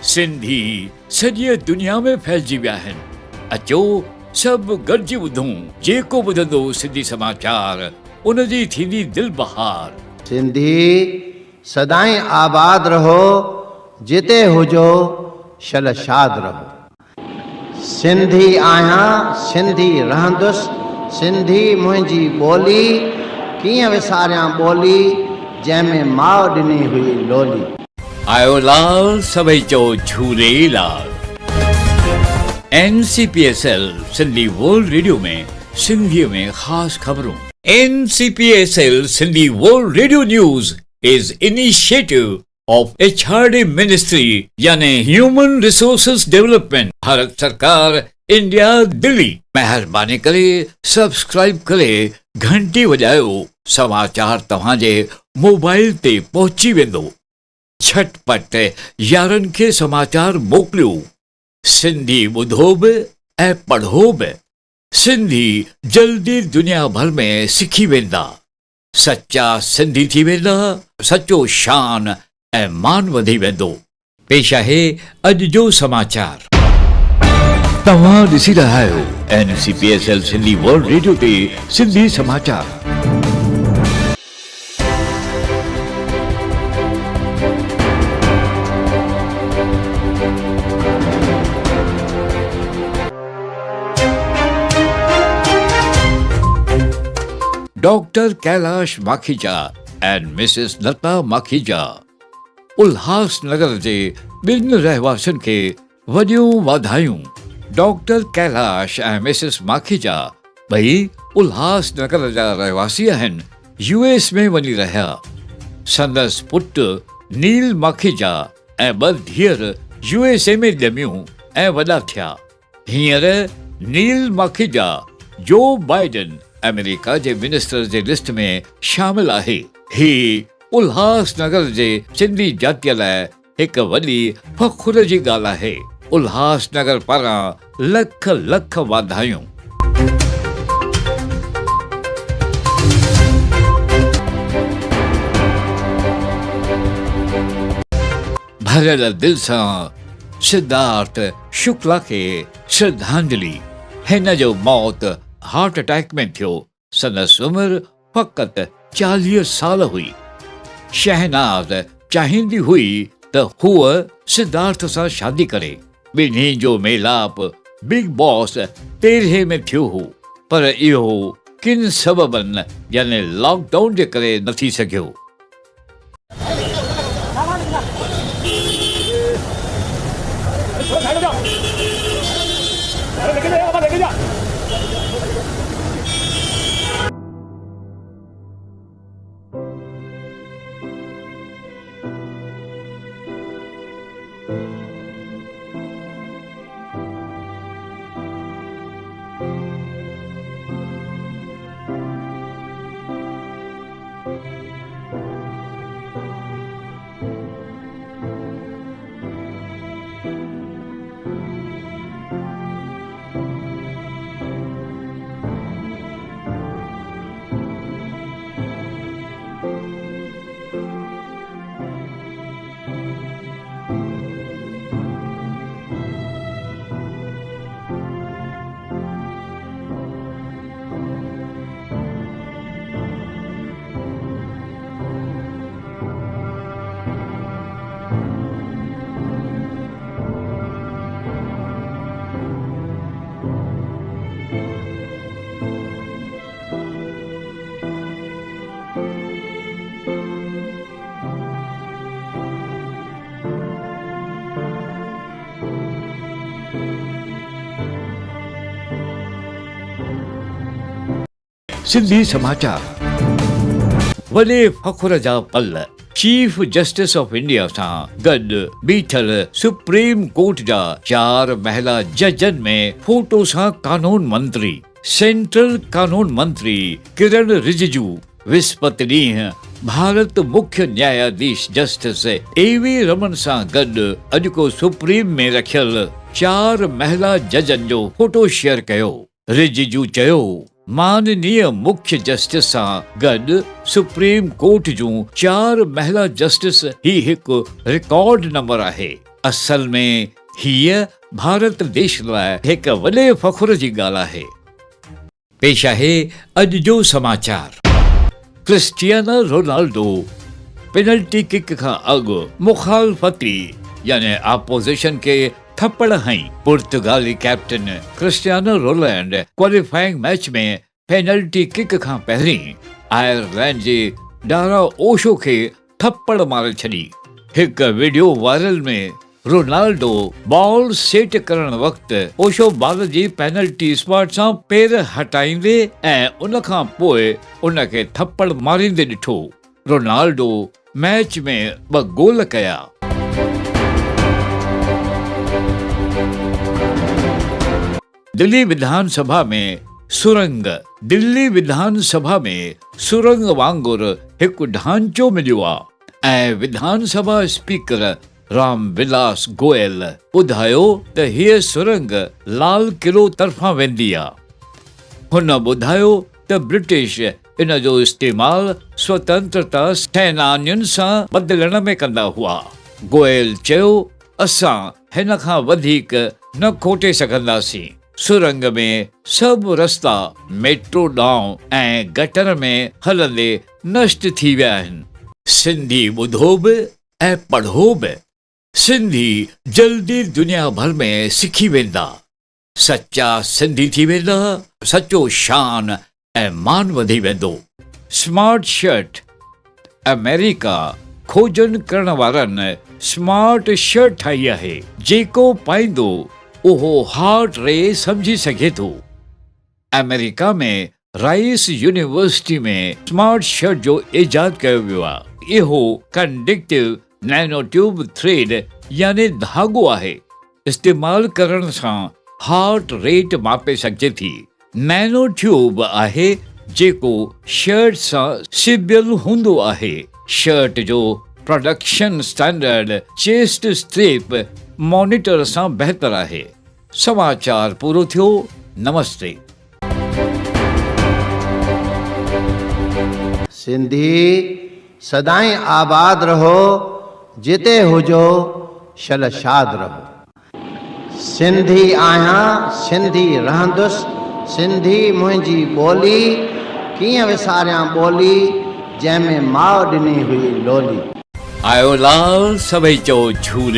सिंधी सॼी दुनिया में फैलिजी विया आहिनि। अचो सभु गॾिजी ॿुधूं, जेको ॿुधंदो सिंधी समाचार उनजी थींदी दिल बहार। सिंधी सदाई आबाद रहो, जिते हुजो शलशाद रहो। सिंधी आहियां, सिंधी रहंदुसि, सिंधी मुंहिंजी ॿोली, कीअं विसारियां ॿोली जंहिंमें माउ ॾिनी हुई लोली। आयो लाल सभई चओ Jhulelal. Ncpsl Sindhi world radio में सिंधीअ में ख़ासि ख़बरूं। Ncpsl Sindhi world radio news is initiative of HRD ministry यानी ह्यूमन रिसोर्सेस डेवलपमेंट, भारत सरकार, इंडिया, दिल्ली। महिरबानी करे सब्सक्राइब करे घंटी वॼायो, समाचार तव्हांजे मोबाइल ते पहुची वेंदो। झटपट यारनि खे समाचार मोकिलियो। सिंधी ॿुधो बि ऐं पढ़ो बि। सिंधी जल्दी दुनिया भर में सिखी वेंदा। सच्चा सिंधी थी वेंदा, सचो शान ऐं मान वधी वेंदो। पेश आहे अॼु जो समाचार। तव्हां ॾिसी रहिया आहियो Ncpsl सिंधी वर्ल्ड रेडियो ते सिंधी समाचार। Doctor Kailash Makhija and Mrs Lata Makhija Ulhasnagar जे ॿिनि रहवासियुनि खे वॾियूं वाधायूं। डॉक्टर कैलाश ऐं मिसिस माखीजा ॿई उल्हासनगर जा रहवासी आहिनि, US में वञी रहिया। संदसि पुटु नील माखीजा ऐं ॿ धीअर USA में ॼमियूं ऐं वॾा थिया। हींअर नील माखीजा जो बाइडन अमेरिका जे मिनिस्टर जे लिस्ट में शामिल आहे। ही उल्हासनगर जे सिंधी जातीअ लाइ हिकु वॾी फ़ख़्र जी ॻाल्हि आहे। उल्हासनगर पारां लख लख वाधायूं। भरियल दिल सां सिद्धार्थ शुक्ला खे श्रद्धांजलि। हिन जो मौत हार्ट अटैक में थियो। संदसि उमिरि फ़क़ति 40 साल हुई। शहनाज चाहींदी हुई त हूअ सिद्धार्थ सां शादी करे। ॿिन्ही जो मेलाप बिग बॉस 13 में थियो हो, पर इहो किन सबबनि यानी लॉकडाउन जे करे न थी सघियो। सिंधी समाचार। वॾे फ़ख़्र जा पल। चीफ जस्टिस ऑफ इंडिया सां गॾु बीठल सुप्रीम कोर्ट जा 4 महिला जजनि में फोटो सां कानून मंत्री, सेंट्रल कानून मंत्री किरण रिजिजू विस्पति ॾींहुं भारत मुख्य न्यायाधीश जस्टिस AV रमन सां गॾु अॼु को सुप्रीम में रखियल 4 महिला जजनि जो फोटो शेयर कयो। रिजिजू चयो, माननीय मुख्य जस्टिस सां गॾु सुप्रीम कोर्ट जूं 4 महिला जस्टिस ही हिकु रिकॉर्ड नंबर आहे। असल में हीअ भारत देश लाइ हिकु वॾे फ़ख़ुर जी ॻाल्हि आहे। पेश आहे अॼु जो समाचार। क्रिस्टियानो रोनाल्डो पेनल्टी किक खां अॻु मुखालफ़ती यानी आपोज़िशन खे थप्पड़ हईं। पुर्तगाली captain Cristiano Ronaldo qualifying match में पेनल्टी किक खां पहिरीं आयरलैंड जे डारा ओशो खे थप्पड़ मारे छॾी। हिकु वीडियो वायरल में रोनाल्डो बॉल सेट करण वक़्तु ओशो बाल जी पेनल्टी स्पॉट सां पेर हटाईंदे ऐं उन खां पोइ उन खे थप्पड़ मारींदे ॾिठो। रोनाल्डो मैच में 2 गोल कया। दिल्ली विधानसभा में सुरंग। दिल्ली विधानसभा में सुरंग वांगुरु हिकु ढांचो मिलियो आहे ऐं विधानसभा स्पीकर रामविलास गोयल ॿुधायो त हीअ सुरंग लाल किलो तरफ़ां वेंदी आहे। हुन ॿुधायो त ब्रिटिश इन जो इस्तेमालु स्वतंत्रता सेनानियुनि सां बदिलण में कंदा हुआ। गोयल चयो, असां हिन खां वधीक न खोटे सघंदासीं। सुरंग में सभु रस्ता मेट्रो ॾांहुं ऐं गटर में हलंदे नष्ट थी विया आहिनि। सिंधी ॿुधो बि ऐं पढ़ो बि। सिंधी जल्दी दुनिया भर में सिखी वेंदा। सचा सिंधी थी वेंदा। सचो शान ऐं मान वधी वेंदो। Smart shirt. अमेरिका खोजनि करण वारनि स्मार्ट शर्ट ठाही आहे। जेको पाईंदो उहो हार्ट रेट समझी सघे थो। अमेरिका में राइस यूनिवर्सिटी में स्मार्ट शर्ट जो इजाद कयो वियो आहे। इहो कंडक्टिव नैनो ट्यूब थ्रेड यानी धागो आहे। इस्तेमालु करण सां हार्ट रेट मापे सघिजे थी। नैनो ट्यूब आहे जेको शर्ट सां सिबियल हूंदो आहे। शर्ट जो production standard chest strip monitor सां बहितर आहे। समाचार पूरो थियो। नमस्ते। सिंधी सदाई आबाद रहो। जिते हुजो शलशाद रहो। सिंधी आहियां, सिंधी रहंदुसि। सिंधी मुंहिंजी ॿोली। कीअं विसारियां ॿोली जंहिंमें माउ ॾिनी हुई लोली। आयो लाल सभई चओ झूले।